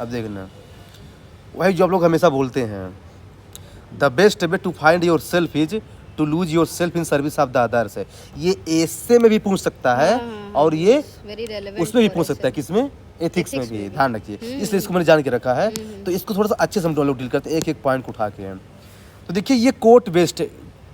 अब देखना, वही जो आप लोग हमेशा बोलते हैं, the best way to find yourself is to lose yourself in service of the others. ये ऐसे में भी पूछ सकता है और ये उसमें भी पूछ सकता है, किसमें, एथिक्स में भी, ध्यान रखिए। इसलिए इसको मैंने जान के रखा है। तो इसको थोड़ा सा अच्छे से हम लोग डील करते हैं, एक एक पॉइंट को उठा के। तो देखिए ये कोट बेस्ड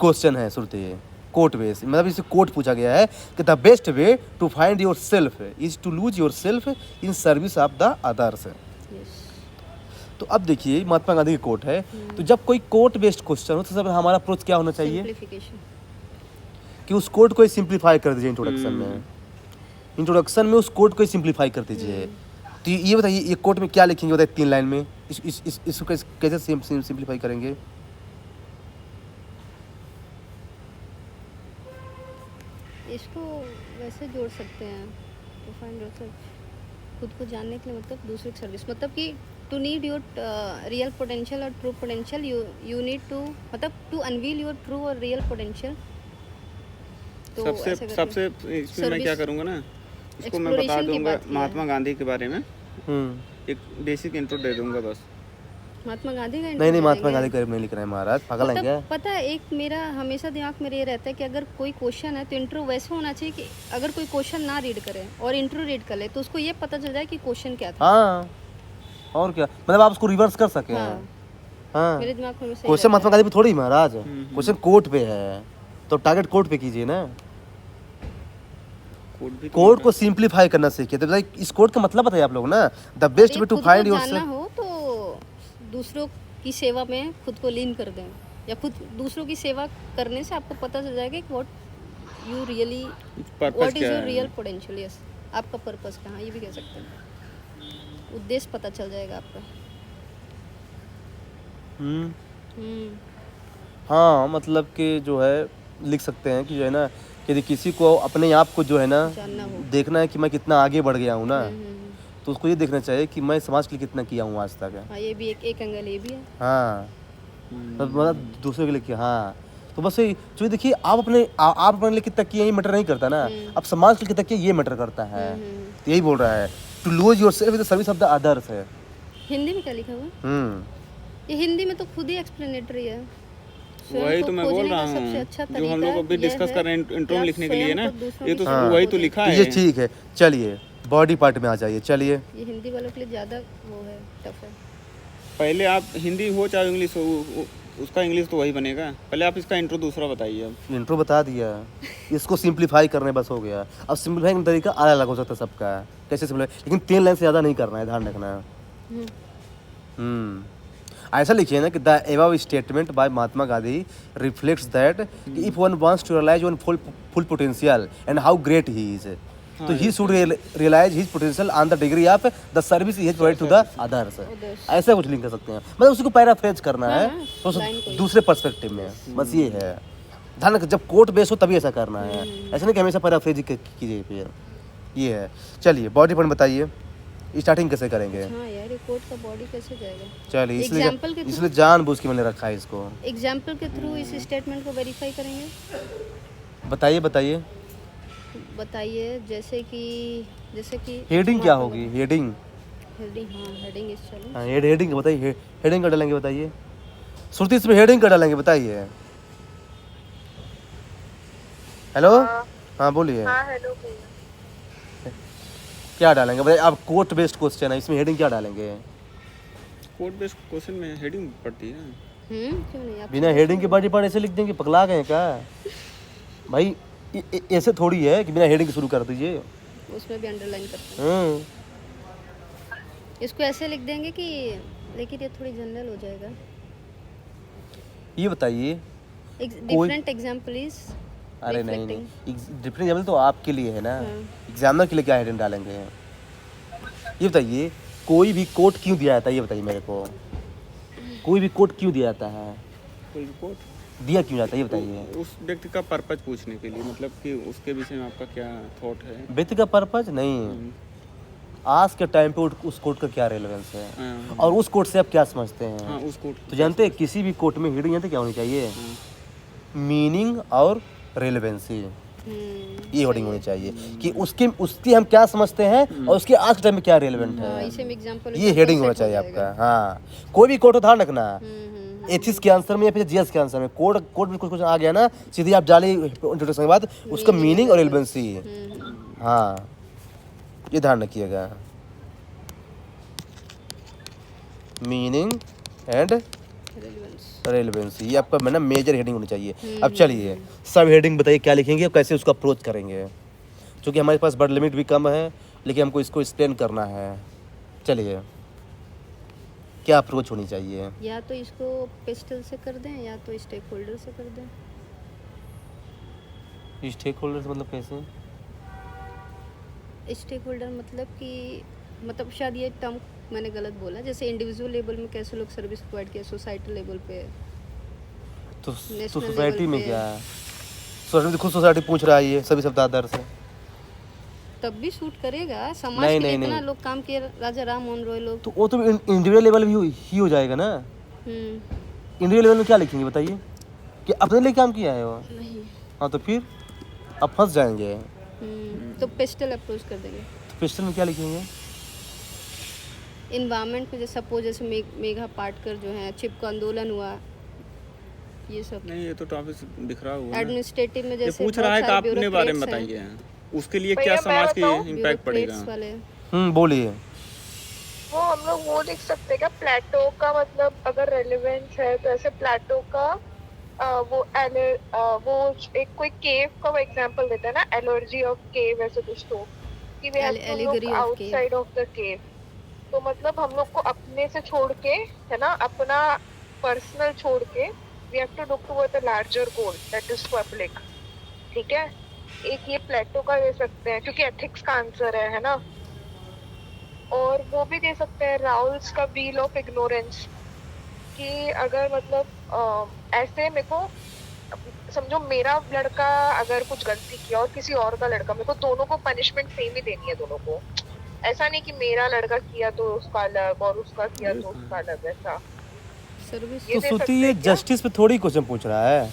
क्वेश्चन है, सुनते हैं, कोट बेस्ड मतलब इसे कोट पूछा गया है कि the best way to find yourself is to lose yourself in service of the others. तो अब देखिए महात्मा गांधी की कोट है। तो जब कोई कोट बेस्ड क्वेश्चन हो तो सब हमारा अप्रोच क्या होना चाहिए कि उस कोट को सिंप्लीफाई कर दीजिए इंट्रोडक्शन में उस कोट को सिंप्लीफाई कर दीजिए। तो ये बताइए ये कोट में क्या लिखेंगे, बताइए 3 लाइन में इसको कैसे सिंप्लीफाई करेंगे? इसको वैसे जोड़ सकते हैं, टू फाइंड योरसेल्फ, खुद को जानने के लिए, मतलब दूसरे की सर्विस, मतलब कि to need your real potential और true potential, you need to, मतलब टू अनवील योर ट्रू और रियल पोटेंशियल। तो सबसे इसमें मैं क्या करूँगा ना, इसको मैं बता दूंगा महात्मा गांधी के बारे में, एक बेसिक इंट्रो दे दूंगा बस। महात्मा गांधी का नहीं महात्मा गांधी का नहीं लिख रहे हैं महाराज, पागल है क्या? पता है, एक मेरा हमेशा दिमाग में ये रहता है कि अगर कोई क्वेश्चन है तो इंट्रो वैसे होना चाहिए कि अगर कोई क्वेश्चन ना रीड करे और इंट्रो रीड कर ले तो उसको ये पता चल जाए कि क्वेश्चन क्या था। हाँ और क्या, मतलब आप उसको रिवर्स कर सके। हाँ मेरे दिमाग में क्वेश्चन महात्मा गांधी पे थोड़ी महाराज, क्वेश्चन कोर्ट पे है तो टारगेट कोर्ट पे कीजिए ना, कोड को सिंप्लीफाई करना सीखिए। तो इस कोड का मतलब बताइए आप लोग ना, the best way to find yourself हो तो दूसरों की सेवा में खुद को लीन कर दें, या खुद दूसरों की सेवा करने से आपको पता चल जाएगा कि what you really, what is your real potential. Yes, आपका पर्पस कहाँ, ये भी कह सकते हैं, उद्देश्य पता चल जाएगा आपका। हाँ मतलब कि जो है लिख सकते हैं कि जो है ना, यदि किसी को अपने आप को जो है ना देखना है कि मैं कितना आगे बढ़ गया हूँ ना, तो उसको ये देखना चाहिए कि मैं समाज के लिए कितना किया हूँ आज तक। हाँ, ये भी एक एंगल ये भी है। हाँ मतलब दूसरों के लिए किया। हाँ तो बस जो देखिए आप अपने लिए कितना किए ये मैटर नहीं करता ना, आप समाज के लिए कितना किए ये मैटर करता है। तो यही बोल रहा है, to lose yourself in the service of the others है। हिंदी में क्या लिखा हुआ? ये हिंदी में तो खुद ही एक्सप्लेनेटरी है। वही तो मैं बोल रहा हूँ, जो हम लोग अभी डिस्कस कर रहे हैं इंट्रो में लिखने के लिए ना, ये तो वही तो लिखा है। ये ठीक है, चलिए बॉडी पार्ट में आ जाइए। चलिए, ये हिंदी वालों के लिए ज़्यादा वो है, टफ है। पहले आप हिंदी हो चाहे इंग्लिश हो, उसका इंग्लिश तो वही बनेगा। पहले आप इसका इंट्रो दूसरा बताइए। अब इंट्रो बता दिया, इसको सिंप्लीफाई करने बस हो गया। अब सिंप्लीफाई का तरीका अलग अलग हो सकता है सबका, कैसे सिंप्लीफाई, लेकिन 3 लाइन से ज़्यादा नहीं करना है, ध्यान रखना है। ऐसा लिखिए ना कि the above statement by Mahatma Gandhi reflects that if one wants to realise one full potential and how great he is, तो he should realise his potential on the degree of the service he has provide to the others. ऐसा कुछ link कर सकते हैं, मतलब उसको paraphrase करना है तो दूसरे पर्सपेक्टिव में, बस ये है। ध्यान रखिए जब कोट बेस हो तभी ऐसा करना है, ऐसा नहीं कि हमेशा पैराफ्रेज कीजिए फिर। ये है, चलिए बॉडी पॉइंट बताइए, स्टार्टिंग कैसे करेंगे? हाँ यार, ये कोट का बॉडी कैसे जाएगा? चलिए इसलिए जानबूझ के मैंने रखा है इसको। एग्जाम्पल के थ्रू इस स्टेटमेंट को वेरीफाई करेंगे। बताइए जैसे कि हेडिंग क्या होगी? हेडिंग हाँ, हेडिंग बताइए, हेडिंग का डालेंगे बताइए, श्रुति इसमें हेडिंग का डालेंगे बताइए। हेलो, हाँ बोलिए। हाँ हेलो भैया, क्या डालेंगे बताइए? आप कोट बेस्ड क्वेश्चन है, इसमें हेडिंग क्या डालेंगे? कोट बेस्ड क्वेश्चन में हेडिंग पड़ती है। क्यों नहीं? आप बिना हेडिंग के बॉडी पार्ट ऐसे लिख देंगे, पगला गए क्या भाई? ऐसे थोड़ी है कि बिना हेडिंग शुरू कर दीजिए, उसमें भी अंडरलाइन करते हैं। इसको ऐसे लिख देंगे कि, लेकिन ये थोड़ी जनरल हो जाएगा। ये बताइए डिफरेंट एग्जांपल इज, अरे नहीं डिफरेंट एग्जाम्पल तो आपके लिए है ना, एग्जामिनर के लिए क्या हेडिंग डालेंगे? ये बताइए कोई भी कोट क्यों दिया जाता है, ये बताइए मेरे को, कोई भी कोट क्यों दिया जाता है? कोई कोट दिया क्यों जाता है ये बताइए? उस व्यक्ति का पर्पज पूछने के लिए, मतलब कि उसके विषय में आपका क्या थॉट है। व्यक्ति का पर्पज नहीं, आज के टाइम पे उस कोट का क्या रेलेवेंस है और उस कोट से आप क्या समझते हैं। हाँ, उस कोट तो जानते हैं किसी भी कोट में हेडिंग जानते क्या होनी चाहिए? मीनिंग और रेलेवेंसी। ये हेडिंग होनी चाहिए कि उसकी हम क्या समझते हैं और उसके आज के टाइम में क्या रेलेवेंट है, इसे एग्जांपल ये हेडिंग होना चाहिए आपका। हाँ, कोई भी कोड ध्यान रखना, एथिक्स के आंसर में या फिर जीएस के आंसर में कोड में कुछ आ गया ना, सीधे आप डालिए इंट्रोडक्शन के बाद उसका मीनिंग और रेलेवेंसी। हाँ, ये ध्यान रखिएगा, मीनिंग एंड रेलेवेंसी, ये आपका मतलब मेजर हेडिंग होनी चाहिए। अब चलिए सब हेडिंग बताइए क्या लिखेंगे और कैसे उसको अप्रोच करेंगे, क्योंकि हमारे पास वर्ड लिमिट भी कम है लेकिन हमको इसको एक्सप्लेन करना है। चलिए क्या अप्रोच होनी चाहिए? या तो इसको पेस्टल से कर दें या तो स्टेक होल्डर से कर दें। स्टेक होल्डर मतलब कैसे? स्टेक होल्डर मतलब शायद ये टर्म मैंने गलत बोला, जैसे इंडिविजुअल लेवल में कैसे लोग सर्विस प्रोवाइड किया, सोसाइटी लेवल पे तो national सोसाइटी level में पे। क्या है? सोसाइटी में खुद सोसाइटी पूछ रहा है ये सभी शब्द आदर से, तब भी शूट करेगा समाज नहीं, के लिए। नहीं, इतना नहीं। लोग काम किए, राजा राम मोहन रॉय लोग। तो वो तो इंडिविजुअल लेवल भी ही हो जाएगा ना। इंडिविजुअल लेवल में क्या लिखेंगे बताइए, कि अपने लिए काम किया है वो? नहीं। हाँ, तो फिर अब फंस जाएंगे। तो पेस्टल अप्रोच कर देंगे। तो क्वेश्चन में क्या लिखेंगे? इन्वायरमेंट में जैसे सपोज जैसे मेघा पाटकर जो है, चिपको आंदोलन हुआ, ये सब। नहीं, ये तो टॉपिक बिखरा हुआ है। एडमिनिस्ट्रेटिव में ये जैसे पूछ रहा है कि बहुत आप सारे अपने बारे में bureaucrats हैं। बताइए, उसके लिए क्या समाज की इम्पैक्ट पड़ेगा। bureaucrats वाले। बोलिए। वो हम लोग वो लिख सकते हैं क्या, प्लेटो का मतलब अगर रेलेवेंस है तो ऐसे प्लेटो का वो एक कोई केव का वो एग्जांपल देता है ना, एलर्जी ऑफ केव ऐसे कुछ, तो कि we have to Allegory look of outside of the cave. तो मतलब हम लोग को अपने से छोड़ के, है ना, अपना पर्सनल छोड़ के we have to look toward the larger goal that is public. ठीक है, एक ये प्लेटो का दे सकते हैं क्योंकि एथिक्स का आंसर है ना। और वो भी दे सकते हैं राउल्स का व्हील ऑफ इग्नोरेंस, कि अगर मतलब ऐसे मेरे को समझो मेरा लड़का अगर कुछ गलती किया और किसी और का लड़का, मेरे को दोनों को पनिशमेंट सेम ही देनी है दोनों को। ऐसा नहीं कि मेरा लड़का किया तो उसका अलग और उसका किया तो उसका अलग, ऐसा। सर्विस तो श्रुति ये जस्टिस पे थोड़ी क्वेश्चन पूछ रहा है।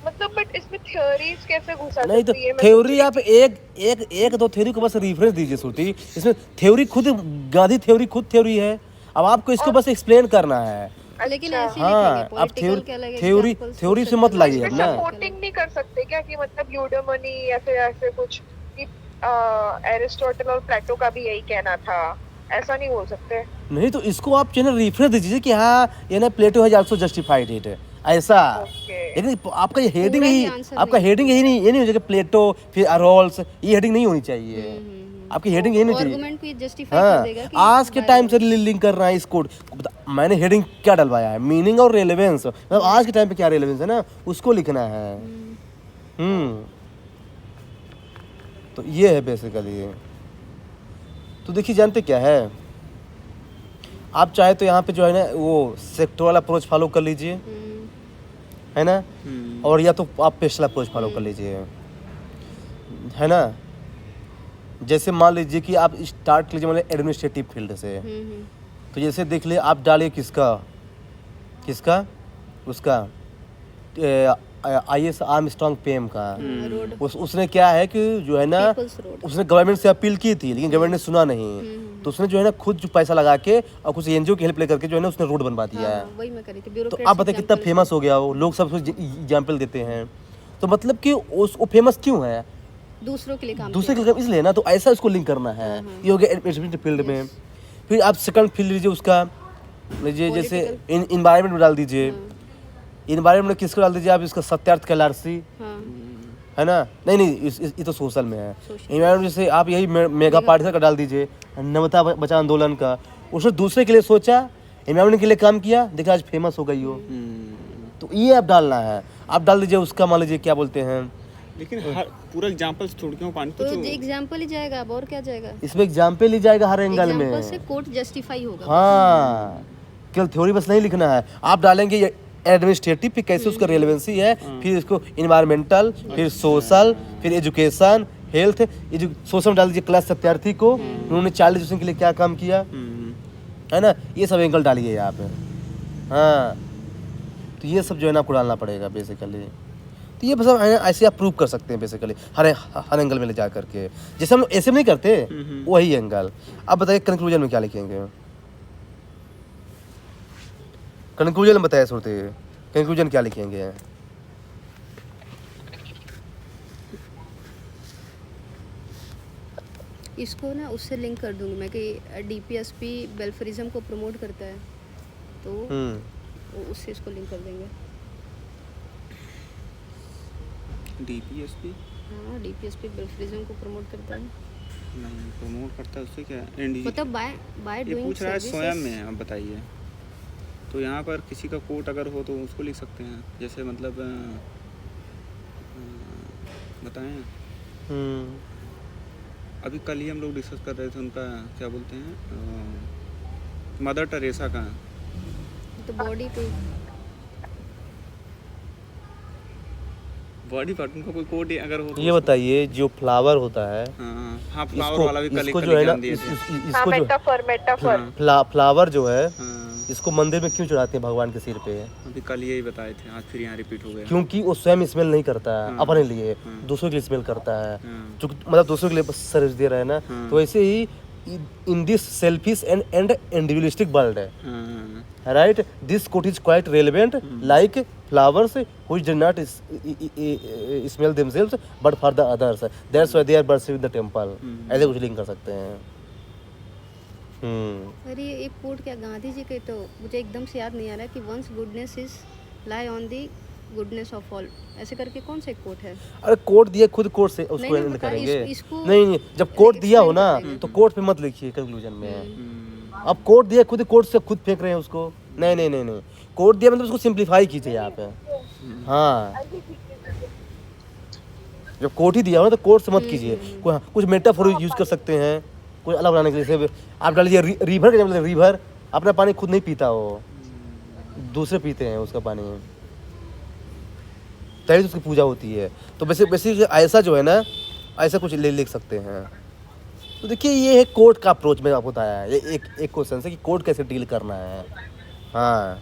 मतलब बट इसमें थ्योरीज कैसे घुसा नहीं तो सकती है? थ्योरी आप एक दो थ्योरी को बस रेफरेंस दीजिए श्रुति, इसमें थ्योरी खुद गांधी थ्योरी खुद थ्योरी है, अब आपको इसको बस एक्सप्लेन करना है। लेकिन ऐसे ही हाँ, लिखेंगे, अब political के अलग थ्योरी examples, थ्योरी से social मत के लाइए अलग अब ना। सपोर्टिंग नहीं कर सकते क्या कि मतलब यूडोमनी या फिर ऐसे कुछ कि एरिस्टोटल और प्लेटो का भी यही कहना था, ऐसा नहीं बोल सकते? नहीं तो इसको आप जो है ना रेफरेंस दीजिए कि हाँ ये ना प्लेटो हैज आल्सो जस्टिफाइड इट, ऐसा। Okay. लेकिन आपका ये हेडिंग पूरा ही ही answer आपका नहीं। हेडिंग यही नहीं, ये नहीं हो जाएगा प्लेटो फिर अरोल्स, ये हेडिंग नहीं होनी चाहिए। आपकी हेडिंग यही नहीं चाहिए। आर्गुमेंट को ये जस्टिफाई कर देगा हाँ, कि आज के टाइम से लिंक कर रहा है इस कोड। मैंने हेडिंग क्या डलवाया है, मीनिंग और रेलेवेंस, मतलब आज के टाइम पे क्या रेलेवेंस है ना उसको लिखना है। तो ये है बेसिकली। तो देखिए जानते क्या है, आप चाहे तो यहाँ पे जो है ना वो सेक्टोरल अप्रोच फॉलो कर लीजिए, है ना, और या तो आप पेस्टल अप्रोच फॉलो कर लीजिए, है ना। जैसे मान लीजिए कि आप स्टार्ट कीजिए मतलब एडमिनिस्ट्रेटिव फील्ड से, तो जैसे देख लिए आप डालिए किसका उसका IAS आर्मस्ट्रांग PM का। उसने क्या है कि जो है ना People's Road। उसने गवर्नमेंट से अपील की थी लेकिन गवर्नमेंट ने सुना नहीं, तो उसने जो है ना खुद जो पैसा लगा के और कुछ NGO की हेल्प ले करके जो है ना उसने रोड बनवा दिया है। वही मैं करी थी, तो bureaucrats आप बताइए कितना example फेमस हो गया वो, लोग सब एग्जाम्पल देते हैं। तो मतलब कि वो फेमस क्यों है, दूसरों के लिए काम दूसरे के काम इसलिए ना, तो ऐसा उसको लिंक करना है। ये हो गया एडमिनिस्ट्रेटिव फील्ड में। फिर आप सेकंड फील्ड लीजिए उसका, लीजिए जैसे इन्वायरमेंट में डाल दीजिए, इन्वायरमेंट में किसको डाल दीजिए आप, इसका सत्यार्थ कैलारसी, है ना। नहीं ये तो सोशल में है। इन्वायरमेंट जैसे आप यही मेगा पार्टी का डाल दीजिए, नमता बचाओ आंदोलन का, उसने दूसरे के लिए सोचा, इन्वायरमेंट के लिए काम किया, देखा आज फेमस हो गई हो। तो ये आप डालना है, आप डाल दीजिए उसका, मान लीजिए क्या बोलते हैं, लेकिन हर पूरा एग्जांपल्स छोड़ के पानी तो एग्जांपल ही जाएगा, अब और क्या जाएगा? इसमें एग्जाम्पल ही जाएगा हर एंगल एग्जांपल में। से कोड जस्टिफाई होगा। हाँ, केवल थ्योरी बस नहीं लिखना है, आप डालेंगे ये एडमिनिस्ट्रेटिव, फिर कैसे उसका रेलेवेंसी है, फिर इसको इन्वायरमेंटल, फिर सोशल, फिर एजुकेशन, हेल्थ। सोशल में डाल दीजिए क्लास सत्यार्थी को, उन्होंने चाइल्ड एजुकेशन के लिए क्या काम किया, है ना, ये सब एंगल डालिए यहाँ पे। हाँ, तो ये सब जो है ना आपको डालना पड़ेगा बेसिकली। तो ये बस ऐसे आप प्रूव कर सकते हैं बेसिकली हर एंगल में ले जा करके, जैसे हम लोग ऐसे में नहीं करते वही एंगल। अब बताइए कंक्लूजन में क्या लिखेंगे, कंक्लूजन में बताइए सुनते, कंक्लूजन क्या लिखेंगे? इसको ना उससे लिंक कर दूंगी मैं कि डीपीएसपी वेलफेयरिज्म को प्रमोट करता है, तो वो उससे इसको लिंक कर देंगे। डीपीएसपी, हाँ डीपीएसपी वेलफेयरिज्म को प्रमोट करता है। नहीं प्रमोट करता है उससे क्या है? मतलब बाय ये डूइंग पूछ रहा है स्वयं सर्विसेज। में, आप बताइए। तो यहाँ पर किसी का कोट अगर हो तो उसको लिख सकते हैं, जैसे मतलब बताएं। अभी कल ही हम लोग डिस्कस कर रहे थे उनका क्या बोलते हैं, मदर टेरेसा का। तो बॉडी टू बॉडी पार्ट उनका कोई कोट अगर हो तो ये बताइए जो फ्लावर होता है, हाँ फ्लावर वाला भी कल इसको जो है ना हाँ इसको जो मेटाफर फ्लावर जो है हाँ, इसको मंदिर में क्यों चढ़ाते हैं भगवान के सिर पे? अभी कल यही बताए थे, आज फिर यहाँ रिपीट हो गया। क्योंकि वो स्वयं स्मेल नहीं करता है हाँ। अपने लिए, हाँ। दूसरों के लिए स्मेल करता है, हाँ, जो मतलब दूसरों के लिए सर्विस दे रहा है ना। हाँ। तो वैसे ही in this selfish and individualistic world है, हाँ, right, this quote is quite relevant, like flowers which do not smell themselves but for the others, that's why they are worshipped in the temple। ऐसे कुछ link कर सकते हैं। अरे ये एक कोट क्या गांधी जी के, तो मुझे एकदम से याद नहीं आ रहा कि once goodness is lie on the goodness of all, ऐसे करके कौन सा एक कोट है? अरे कोट दिया, खुद कोट से उसको नहीं, एंड पता, करेंगे। इसको नहीं, जब कोट दिया हो ना explain तो कोट पे मत लिखिए कंक्लूजन में। अब कोट दिया, खुद कोट से खुद फेंक रहे हैं उसको। नहीं, कोट दिया मतलब उसको सिंप्लीफाई कीजिए यहाँ पे। हाँ, जब कोट ही दिया हो ना तो कोट से मत कीजिए, कुछ मेटाफोर यूज कर सकते हैं कुछ अलग बनाने के लिए। जैसे आप डालिए रिवर का, मतलब रिवर अपना पानी खुद नहीं पीता, वो दूसरे पीते हैं उसका पानी, तभी तो उसकी पूजा होती है। तो वैसे ऐसा जो है ना, ऐसा कुछ लिख सकते हैं। तो देखिए ये है कोर्ट का अप्रोच, मैंने आपको बताया है, ये एक क्वेश्चन से कि कोर्ट कैसे डील करना है। हाँ।